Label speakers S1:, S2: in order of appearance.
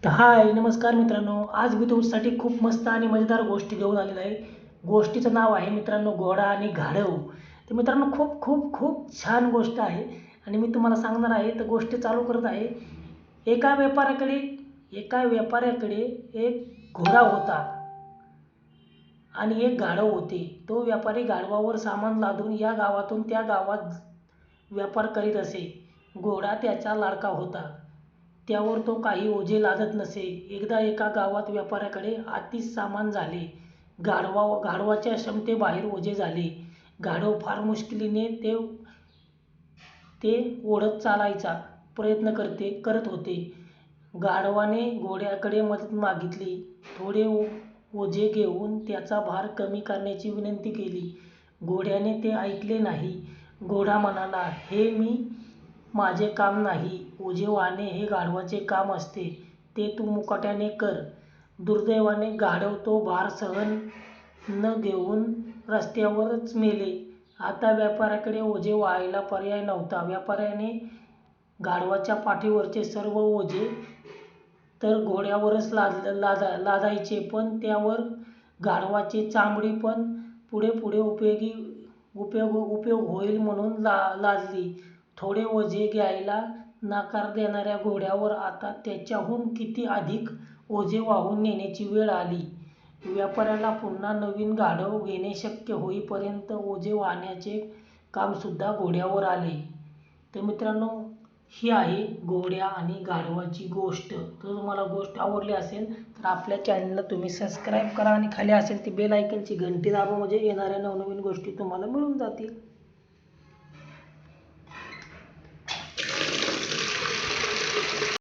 S1: तर हाय नमस्कार मित्रांनो, आज मी तुमच्यासाठी खूप मस्त आणि मजेदार गोष्ट घेऊन आलेलो आहे. गोष्टीचं नाव आहे मित्रांनो घोडा आणि गाढव. तर मित्रांनो खूप खूप खूप छान गोष्ट आहे आणि मी तुम्हाला सांगणार आहे. तर गोष्ट चालू करत आहे. एका व्यापाऱ्याकडे एका व्यापाऱ्याकडे एक घोडा होता आणि एक गाढव होते. तो व्यापारी गाढवावर सामान लादून या गावातून त्या गावात व्यापार करीत असे. घोडा त्याचा लाडका होता. त्यावर तो काही ओझे लादत नसे. एकदा एका गावात व्यापाऱ्याकडे अतिच सामान झाले. गाढवाच्या क्षमतेबाहेर ओझे झाले. गाढव फार मुश्किलीने ते ओढत चालायचा प्रयत्न करत होते. गाढवाने घोड्याकडे मदत मागितली. थोडे ओझे घेऊन त्याचा भार कमी करण्याची विनंती केली. घोड्याने ते ऐकले नाही. घोडा म्हणाला, हे माझे काम नाही. ओझे वाहणे हे गाढवाचे काम असते. ते तू मुकाट्याने कर. दुर्दैवाने गाढव तो भार सहन न घेऊन रस्त्यावरच मेले. आता व्यापाऱ्याकडे ओझे वाहायला पर्याय नव्हता. व्यापाऱ्याने गाढवाच्या पाठीवरचे सर्व ओझे तर घोड्यावरच लादायचे, पण त्यावर गाढवाची चामडी पण पुढे पुढे उपयोग होईल म्हणून लादली. थोडे ओझे घ्यायला नकार देणाऱ्या घोड्यावर आता त्याच्याहून किती अधिक ओझे वाहून नेण्याची वेळ आली. व्यापाऱ्याला पुन्हा नवीन गाढव घेणे शक्य होईपर्यंत ओझे वाहण्याचे कामसुद्धा घोड्यावर आले. तर मित्रांनो, ही आहे घोड्या आणि गाढवाची गोष्ट. तर तुम्हाला गोष्ट आवडली असेल तर आपल्या चॅनलला तुम्ही सबस्क्राईब करा आणि खाली असेल ती बेल आयकनची घंटी दाबा, म्हणजे येणाऱ्या नवनवीन गोष्टी तुम्हाला मिळून जातील.